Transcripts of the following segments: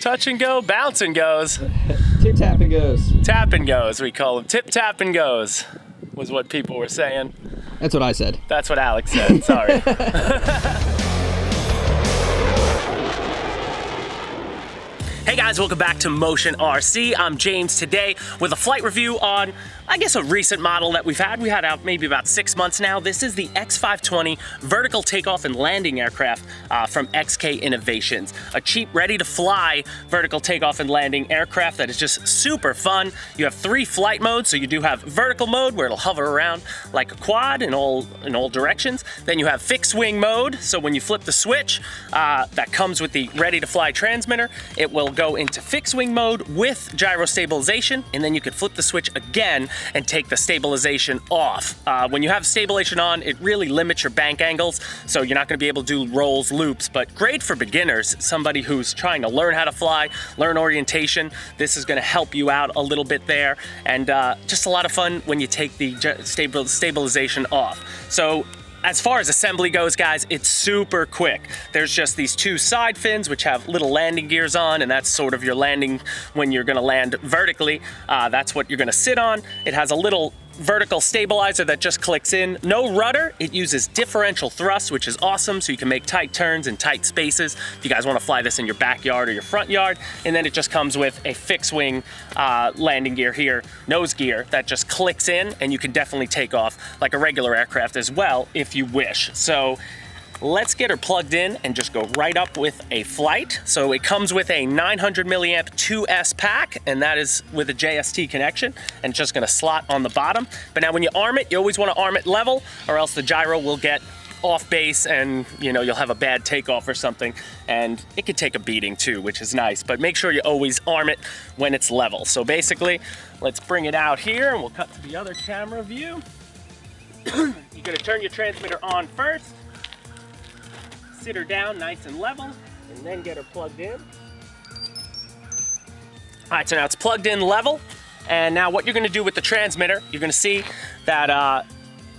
Touch and go, bounce and goes. Tip tap and goes. Tap and goes, we call them. Tip tap and goes was what people were saying. That's what I said. That's what Alex said, sorry. Hey guys, welcome back to Motion RC. I'm James today with a flight review on, I guess, a recent model that we've had. We had out maybe about 6 months now. This is the X520 vertical takeoff and landing aircraft from XK Innovations. A cheap, ready to fly vertical takeoff and landing aircraft that is just super fun. You have 3 flight modes. So you do have vertical mode where it'll hover around like a quad in all directions. Then you have fixed wing mode. So when you flip the switch that comes with the ready to fly transmitter, it will go into fixed wing mode with gyro stabilization, and then you can flip the switch again and take the stabilization off. When you have stabilization on, it really limits your bank angles, so you're not going to be able to do rolls, loops, but great for beginners, somebody who's trying to learn how to fly, learn orientation. This is going to help you out a little bit there, and just a lot of fun when you take the stabilization off. So as far as assembly goes, guys, it's super quick. There's just these 2 side fins which have little landing gears on, and that's sort of your landing when you're gonna land vertically. That's what you're gonna sit on. It has a little vertical stabilizer that just clicks in. No rudder. It uses differential thrust, which is awesome, so you can make tight turns in tight spaces if you guys want to fly this in your backyard or your front yard. And then it just comes with a fixed wing landing gear here, nose gear, that just clicks in, and you can definitely take off like a regular aircraft as well if you wish. So let's get her plugged in and just go right up with a flight. So it comes with a 900 milliamp 2S pack, and that is with a JST connection, and it's just gonna slot on the bottom. But now when you arm it, you always wanna arm it level, or else the gyro will get off base and you'll have a bad takeoff or something, and it could take a beating too, which is nice, but make sure you always arm it when it's level. So basically, let's bring it out here and we'll cut to the other camera view. You're gonna turn your transmitter on first, sit her down nice and level, and then get her plugged in. All right, so now it's plugged in level, and now what you're gonna do with the transmitter, you're gonna see that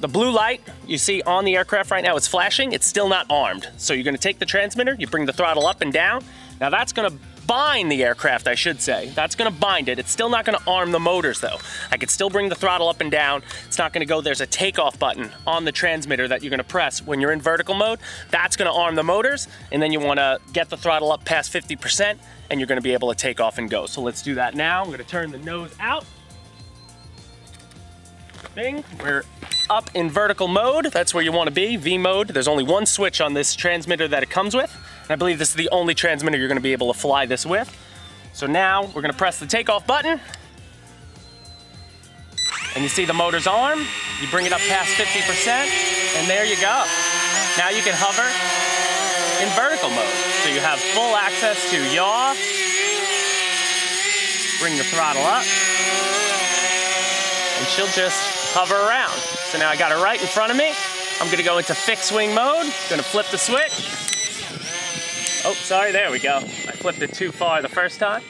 the blue light you see on the aircraft right now, it's flashing, it's still not armed. So you're gonna take the transmitter, you bring the throttle up and down. Now that's gonna bind the aircraft, I should say. That's gonna bind it. It's still not gonna arm the motors though. I could still bring the throttle up and down. It's not gonna go, there's a takeoff button on the transmitter that you're gonna press when you're in vertical mode. That's gonna arm the motors, and then you wanna get the throttle up past 50%, and you're gonna be able to take off and go. So let's do that now. I'm gonna turn the nose out. Bing, we're up in vertical mode. That's where you wanna be, V mode. There's only 1 switch on this transmitter that it comes with. And I believe this is the only transmitter you're gonna be able to fly this with. So now we're gonna press the takeoff button, and you see the motor's arm. You bring it up past 50%, and there you go. Now you can hover in vertical mode. So you have full access to yaw. Bring the throttle up, and she'll just hover around. So now I got her right in front of me. I'm gonna go into fixed wing mode, gonna flip the switch. Oh, sorry, there we go. I flipped it too far the first time.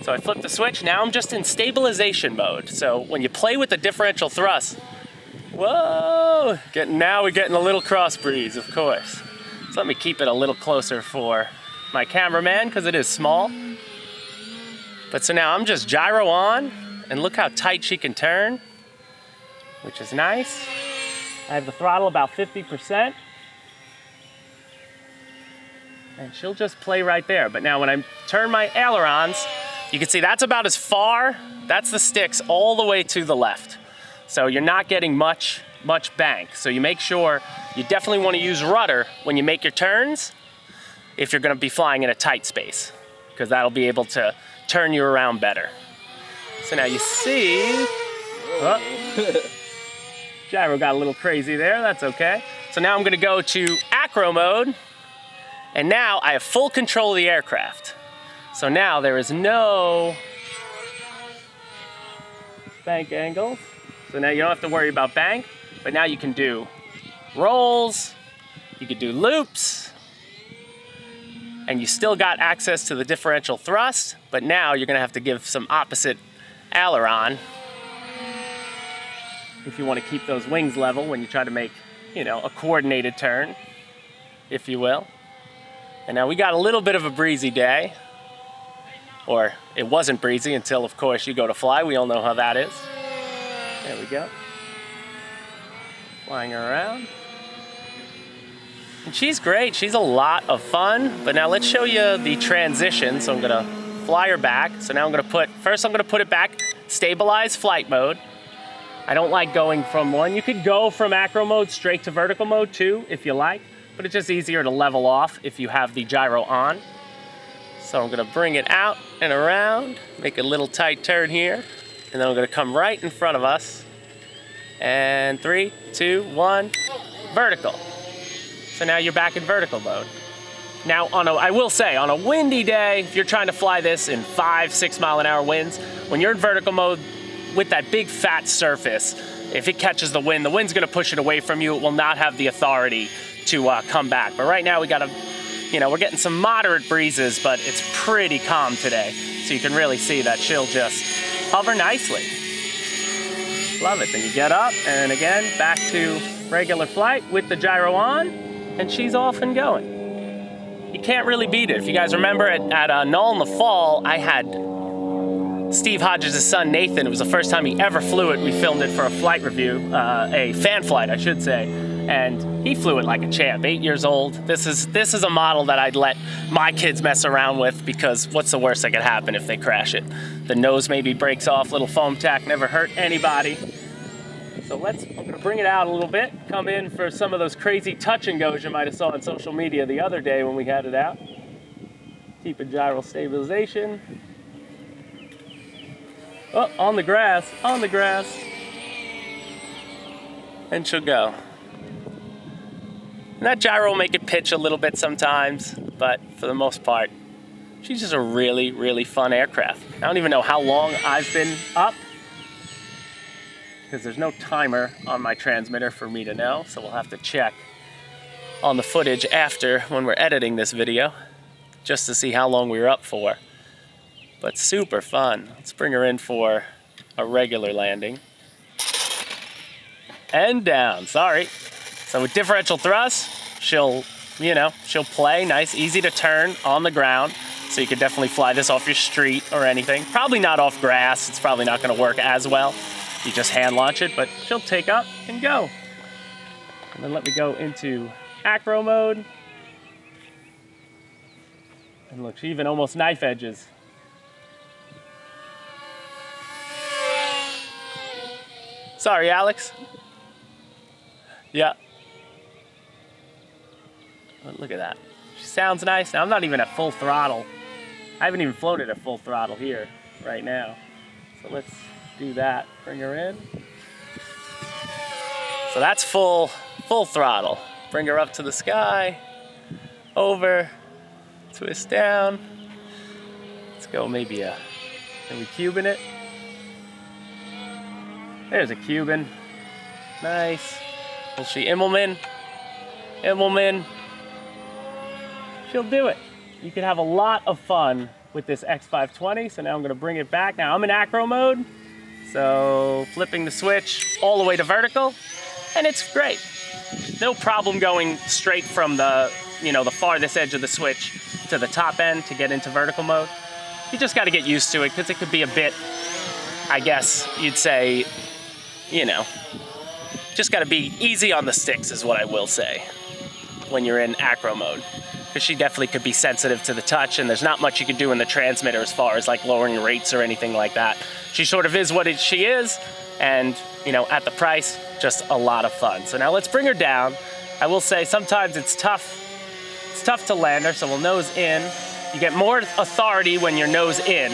So I flipped the switch, now I'm just in stabilization mode. So when you play with the differential thrust, whoa, now we're getting a little cross breeze, of course. So let me keep it a little closer for my cameraman, because it is small. But so now I'm just gyro on, and look how tight she can turn, which is nice. I have the throttle about 50%. And she'll just play right there. But now when I turn my ailerons, you can see that's about as far, that's the sticks all the way to the left. So you're not getting much bank. So you make sure, you definitely want to use rudder when you make your turns if you're gonna be flying in a tight space, because that'll be able to turn you around better. So now you see, oh, gyro got a little crazy there, that's okay. So now I'm gonna go to Acro Mode, and now I have full control of the aircraft. So now there is no bank angles. So now you don't have to worry about bank, but now you can do rolls, you can do loops, and you still got access to the differential thrust, but now you're gonna have to give some opposite aileron if you want to keep those wings level when you try to make, a coordinated turn, if you will. And now we got a little bit of a breezy day. Or it wasn't breezy until, of course, you go to fly. We all know how that is. There we go. Flying her around. And she's great. She's a lot of fun. But now let's show you the transition. So I'm gonna fly her back. So now I'm gonna put it back, stabilize flight mode. I don't like going from one. You could go from acro mode straight to vertical mode too, if you like, but it's just easier to level off if you have the gyro on. So I'm gonna bring it out and around, make a little tight turn here, and then I'm gonna come right in front of us. And 3, 2, 1, vertical. So now you're back in vertical mode. Now, I will say, on a windy day, if you're trying to fly this in 5-6 mile an hour winds, when you're in vertical mode with that big fat surface, if it catches the wind, the wind's gonna push it away from you. It will not have the authority to come back. But right now we got we're getting some moderate breezes, but it's pretty calm today. So you can really see that she'll just hover nicely. Love it. Then you get up, and again, back to regular flight with the gyro on, and she's off and going. You can't really beat it. If you guys remember at Null in the fall, I had Steve Hodges' son, Nathan. It was the first time he ever flew it. We filmed it for a flight review, a fan flight, I should say. And he flew it like a champ, 8 years old. This is a model that I'd let my kids mess around with, because what's the worst that could happen if they crash it? The nose maybe breaks off, little foam tack, never hurt anybody. So I'm gonna bring it out a little bit, come in for some of those crazy touch and goes you might have saw on social media the other day when we had it out. Keep a gyro stabilization. Oh, on the grass. And she'll go. And that gyro will make it pitch a little bit sometimes, but for the most part, she's just a really, really fun aircraft. I don't even know how long I've been up, because there's no timer on my transmitter for me to know, so we'll have to check on the footage after when we're editing this video, just to see how long we were up for. But super fun. Let's bring her in for a regular landing. And down, sorry. So with differential thrust, she'll play nice, easy to turn on the ground. So you could definitely fly this off your street or anything. Probably not off grass, it's probably not gonna work as well. You just hand launch it, but she'll take up and go. And then let me go into acro mode. And look, she even almost knife edges. Sorry, Alex. Yeah. But look at that. She sounds nice. Now, I'm not even at full throttle. I haven't even floated at full throttle here right now. So let's do that. Bring her in. So that's full throttle. Bring her up to the sky. Over. Twist down. Let's go maybe can we Cuban it? There's a Cuban. Nice. Will she Immelman? Immelman. She'll do it. You can have a lot of fun with this X520. So now I'm gonna bring it back. Now I'm in acro mode. So flipping the switch all the way to vertical, and it's great. No problem going straight from the farthest edge of the switch to the top end to get into vertical mode. You just gotta get used to it, because it could be a bit, I guess you'd say, just gotta be easy on the sticks is what I will say when you're in acro mode. Because she definitely could be sensitive to the touch, and there's not much you can do in the transmitter as far as like lowering rates or anything like that. She sort of is what she is, and at the price, just a lot of fun. So now let's bring her down. I will say sometimes it's tough to land her, so we'll nose in. You get more authority when you're nose in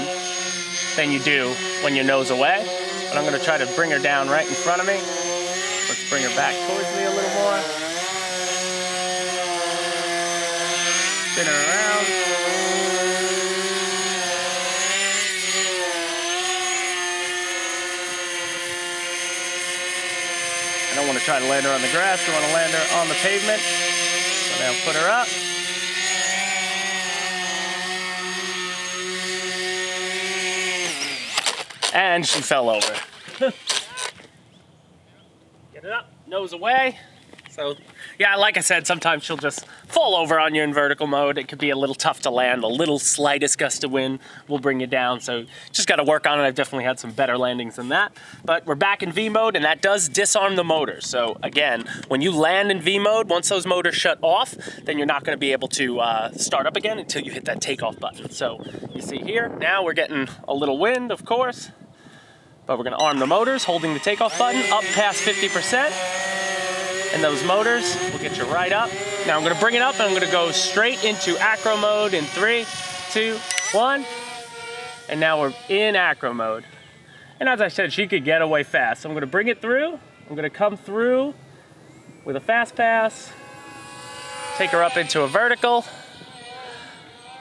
than you do when you're nose away. But I'm gonna try to bring her down right in front of me. Let's bring her back towards me a little more. Spin her around. I don't want to try to land her on the grass. I want to land her on the pavement. So now put her up. And she fell over. Get it up, nose away. So Yeah, like I said, sometimes she'll just fall over on you in vertical mode. It could be a little tough to land. A little slightest gust of wind will bring you down. So just got to work on it. I've definitely had some better landings than that. But we're back in V mode, and that does disarm the motors. So again, when you land in V mode, once those motors shut off, then you're not going to be able to start up again until you hit that takeoff button. So you see here, now we're getting a little wind, of course. But we're going to arm the motors, holding the takeoff button up past 50%. And those motors will get you right up. Now I'm going to bring it up and I'm going to go straight into Acro Mode in 3, 2, 1. And now we're in Acro Mode. And as I said, she could get away fast. So I'm going to bring it through. I'm going to come through with a fast pass. Take her up into a vertical.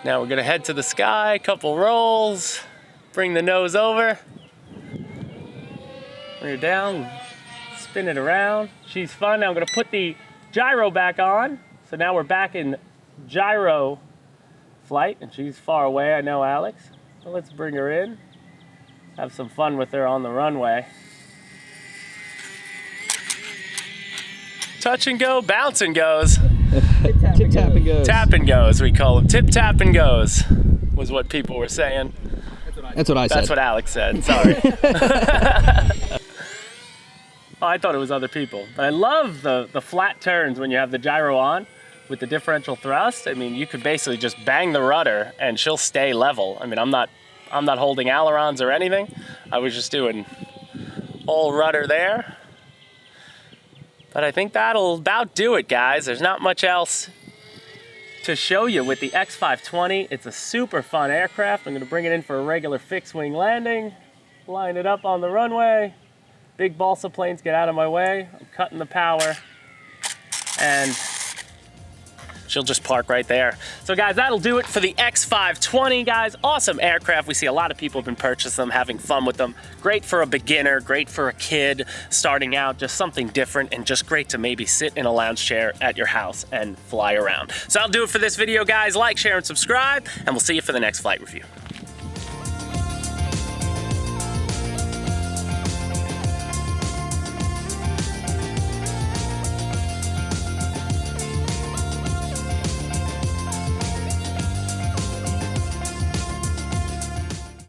Now we're going to head to the sky, couple rolls. Bring the nose over. Bring her down. Spin it around. She's fun. Now I'm going to put the gyro back on. So now we're back in gyro flight, and she's far away. I know, Alex. So let's bring her in. Have some fun with her on the runway. Touch and go, bounce and goes. Tip tap and goes. Tap and goes, we call them. Tip tap and goes was what people were saying. That's what I said. That's what Alex said. Sorry. Oh, I thought it was other people. But I love the flat turns when you have the gyro on with the differential thrust. I mean, you could basically just bang the rudder and she'll stay level. I mean, I'm not holding ailerons or anything. I was just doing all rudder there. But I think that'll about do it, guys. There's not much else to show you with the X520. It's a super fun aircraft. I'm going to bring it in for a regular fixed wing landing. Line it up on the runway. Big balsa planes, get out of my way. I'm cutting the power. And she'll just park right there. So guys, that'll do it for the X520, guys. Awesome aircraft. We see a lot of people have been purchasing them, having fun with them. Great for a beginner, great for a kid starting out, just something different, and just great to maybe sit in a lounge chair at your house and fly around. So that'll do it for this video, guys. Like, share, and subscribe, and we'll see you for the next flight review.